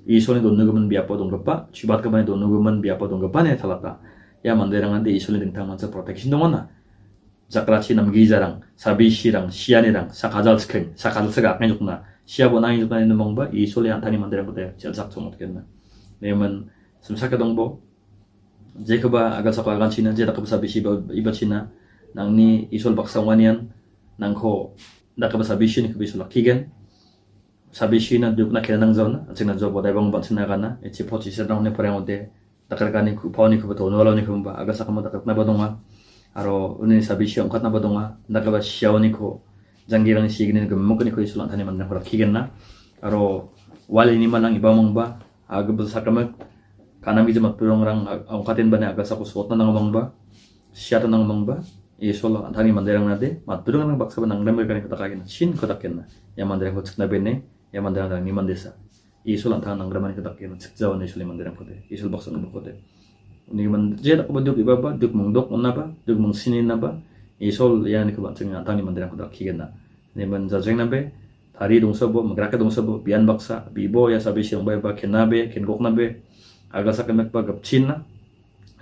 S1: isole donnugumen biapo donggepa chibat kabane donnugumen biapo donggepane talata ya mandirang ande isole dingtang mansa protection dongona zakrachi namgi jarang sabisirang sianirang sakajal skeng sakajal sega ngejukna siabo nang jukna 는 mongba isole antani mandirang ko te jelsak somotkenna nemen semsaka dongbo 제크바 아갈 사과 아간 치나 제다 kabsa bisi iba china nangni isol baksa wanian nangko nakaba sabishi ni kubiso lakigen sabishi na duk na kena nang zona achina job bodai bang batsina kana echi pochi se dong ne poreng ode takarkani ku pawni ku beto nolo ni kumba aga sakamo takak na badonga aro uni sabishi ongkat na badonga nakaba shiawni ko janggirang sigini ke mukni ko isol antani man nakora kigen na aro wali ni malang ibamong ba aga besakamak kanami jamat purong-rang angkatin ba ni aga sako suot na nangomong ba siyata nangomong ba isol antani mandirang nade matpurong nang baksa ba nang lemay kani katakagin shin katakin na ya mandirang ko tsik na bene ya mandirang nang ni mandesa isol antang nang lemay katakin tsik jawa na isol mandirang ko de isol baksa nang ko de ni man je tak ba duk iba ba duk mong dok na ba duk mong sinin na ba isol ya ni ko ba tsing antani mandirang ko takigen na ni man jajeng na be Tarie dongsobo magraka dongsobo bian baksa bibo ya sabi siyang ba kenabe kengok na be aga sa kemek pa gapchin na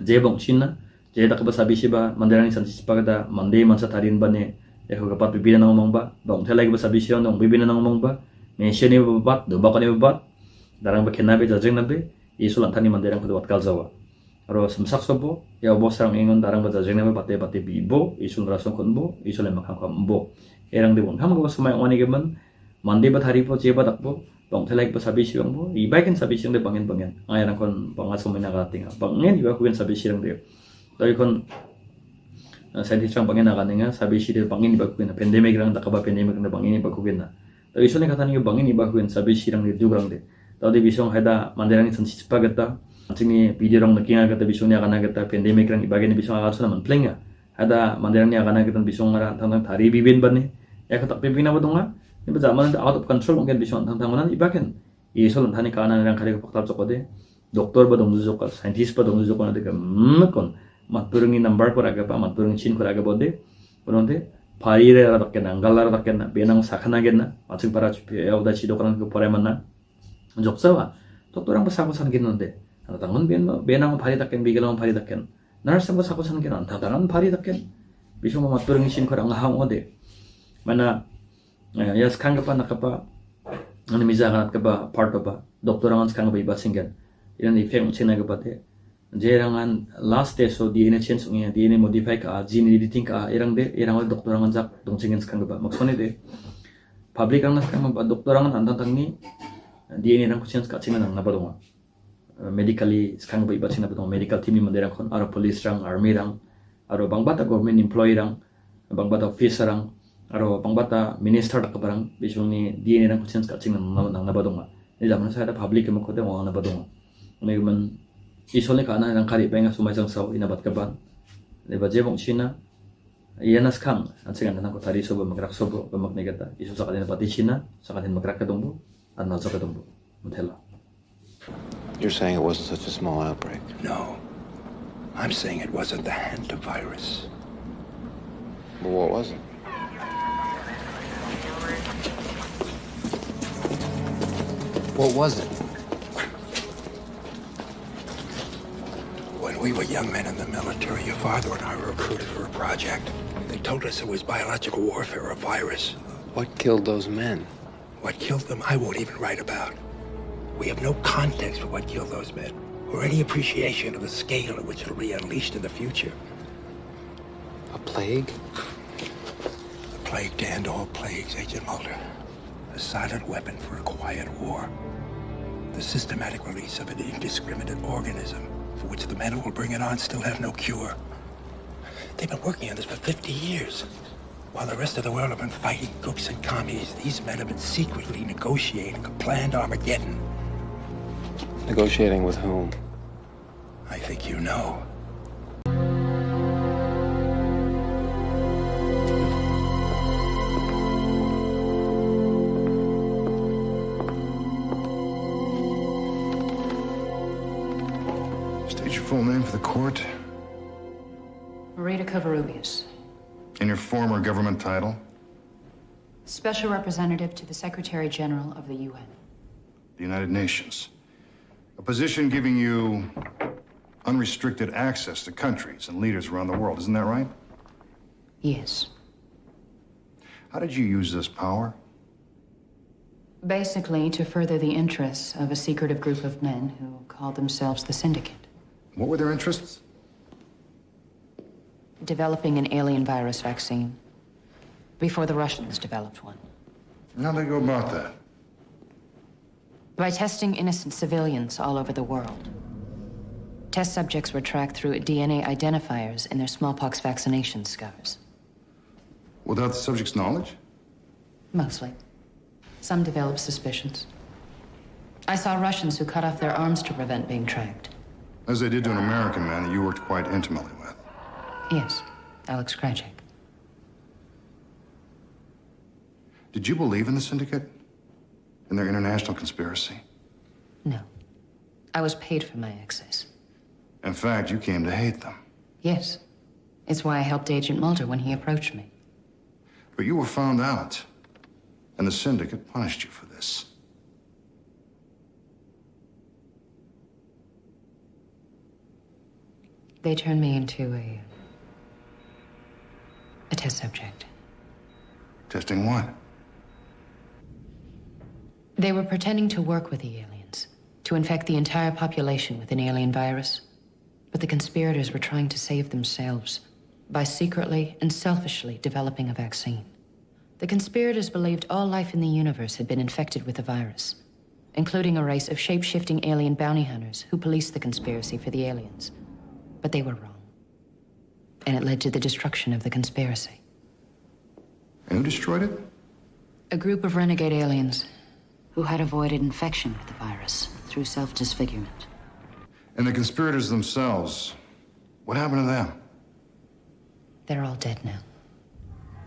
S1: jebong chin na jeda ka ba sabi siya ba mandirang sansis pa kada mande man sa tarin ba ne ya ko kapat bibina nang ngomong ba bong telay ba sabi siya nang bibina nang ngomong ba mention ni babat do ba ka ni babat darang ba kenabe jajeng na be isul antani mandirang ko wat kalzawa aro samsak sobo ya bo sarang ingon darang ba jajeng na ba bate bate bibo isul rasong konbo isul makam kambo erang de won ham ko sumay wani geman mande ba Tarie po jeba dakbo bang telai ba sabi siyang bo ibaikan sabi siyang de bangin ngayon kon pangas mo nakatinga bangin iba ko sabi siyang de dahil kon scientist-rang bangin nakatinga sabi siya de bangin iba ko na pandemic rang dakaba pandemic na bangin iba ko na dahil iso ni kataning bangin iba ko sabi siyang de dugrang de dahil bisong hada mandirang scientist pa gata antini video rang nakinga gata bisong ni akana gata pandemic rang ibagin bisong akaso naman plenga hada mandirang ni akana gata bisong ngara tantang Tarie bibin ba ni ya katak pipina ba donga iba zaman out of control mungkin bisa tantangan ibakan isol antani kana nang kali paktal cokode doktor ba dongju jokal scientist ba dongju jokal de kon matpurungi number ko raga pa matpurungi chin ko raga bode bononde parire ra takken angalar takken benang sakana genna matsing para chupi ya uda chido kan ko pore manna joksawa doktorang ba sako san genonde tangan benang pari takken bigelang pari takken nurse ba sako san genon tangan pari takken bisa matpurungi chin ko rang hang ode mana ya sekarang apa nak apa ane misalkan apa part apa doktorangan sekarang apa ibat singkat ini efek macam apa deh jerangan last day so DNA change ungnya DNA modify ka gene editing ka erang oleh doktorangan jak dongcingin sekarang apa maksudnya deh public ang sekarang apa doktorangan tantang ni DNA rang change ka cingan nang apa dong medically sekarang apa ibat sing apa dong medical team ni mandirang kon aro police rang army rang aro bangbata government employee rang bangbata officer rang aro pangbata minister dak barang bisong ni DNA nang kuchens ka ching nang nabadonga ni zaman sa ada public mo ko de mo nabadonga ni man isole ka na nang kari penga sumai sang saw inabat ka ban ni ba jebong china ianas kang an singan nang ko Tarie sobo magrak sobo ba magnegata iso sa kanila pati china sa kanila magrak ka dombo an na sa ka dombo mutela.
S16: You're saying it wasn't such a small outbreak?
S19: No. I'm saying it wasn't the Hantavirus.
S16: Well, what was it? What was it?
S19: When we were young men in the military, your father and I were recruited for a project. They told us it was biological warfare or a virus.
S16: What killed those men?
S19: What killed them, I won't even write about. We have no context for what killed those men, or any appreciation of the scale at which it'll be unleashed in the future.
S16: A plague?
S19: The plague to end all plagues, Agent Mulder. A silent weapon for a quiet war. The systematic release of an indiscriminate organism for which the men who will bring it on still have no cure. They've been working on this for 50 years. While the rest of the world have been fighting gooks and commies, these men have been secretly negotiating a planned Armageddon.
S16: Negotiating with whom?
S19: I think you know.
S6: State your full name for the court.
S7: Rita Covarrubias,
S6: And your former government title.
S7: Special Representative to the Secretary General of the UN.
S6: The United Nations. A position giving you unrestricted access to countries and leaders around the world, isn't that right?
S7: Yes.
S6: How did you use this power?
S7: Basically, to further the interests of a secretive group of men who called themselves the Syndicate.
S6: What were their interests?
S7: Developing an alien virus vaccine before the Russians developed one.
S6: How'd they go about that?
S7: By testing innocent civilians all over the world. Test subjects were tracked through DNA identifiers in their smallpox vaccination scars.
S6: Without the subject's knowledge?
S7: Mostly. Some developed suspicions. I saw Russians who cut off their arms to prevent being tracked.
S6: As they did to an American man that you worked quite intimately with.
S7: Yes, Alex Krajcik.
S6: Did you believe in the Syndicate? In their international conspiracy?
S7: No. I was paid for my access.
S6: In fact, you came to hate them.
S7: Yes. It's why I helped Agent Mulder when he approached me.
S6: But you were found out, and the Syndicate punished you for this.
S7: They turned me into a test subject.
S6: Testing what?
S7: They were pretending to work with the aliens, to infect the entire population with an alien virus. But the conspirators were trying to save themselves by secretly and selfishly developing a vaccine. The conspirators believed all life in the universe had been infected with the virus, including a race of shape-shifting alien bounty hunters who policed the conspiracy for the aliens. But they were wrong. And it led to the destruction of the conspiracy.
S6: And who destroyed it?
S7: A group of renegade aliens who had avoided infection with the virus through self-disfigurement.
S6: And the conspirators themselves, what happened to them?
S7: They're all dead now.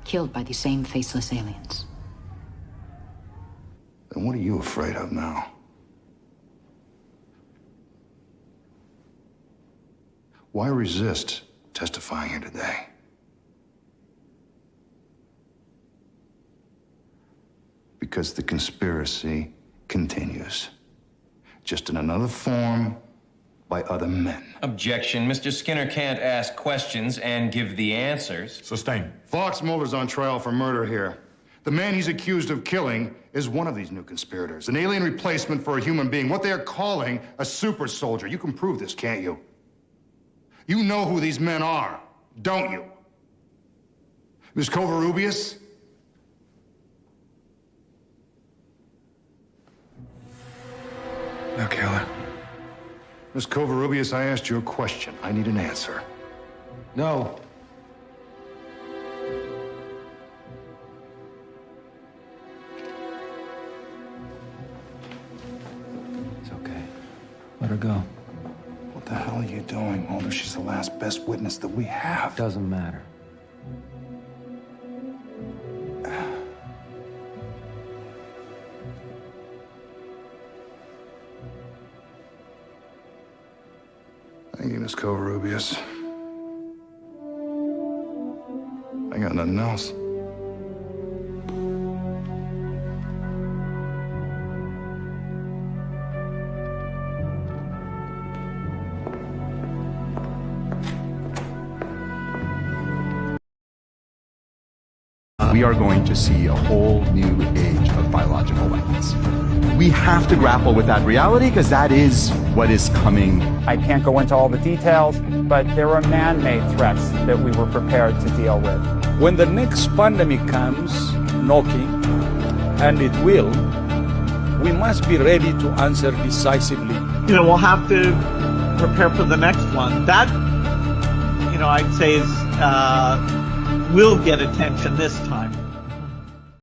S7: Killed by these same faceless aliens.
S6: Then what are you afraid of now? Why resist testifying here today? Because the conspiracy continues. Just in another form, by other men.
S8: Objection. Mr. Skinner can't ask questions and give the answers.
S6: Sustained. Fox Mulder's on trial for murder here. The man he's accused of killing is one of these new conspirators, an alien replacement for a human being, what they are calling a super soldier. You can prove this, can't you? You know who these men are, don't you? Ms. Covarrubias?
S22: Now, Keller.
S6: Ms. Covarrubias, I asked you a question. I need an answer.
S16: No.
S22: It's okay. Let her go.
S6: What the hell are you doing, Mulder? She's the last best witness that we have.
S22: Doesn't matter.
S6: Thank you, Ms. Covarrubias. I got nothing else.
S10: we are going to see a whole new age of biological weapons. We have to grapple with that reality because that is what is coming.
S13: I can't go into all the details, but there are man-made threats that we were prepared to deal with.
S17: When the next pandemic comes knocking, and it will, we must be ready to answer decisively.
S12: We'll have to prepare for the next one. That, I'd say is will get attention this time.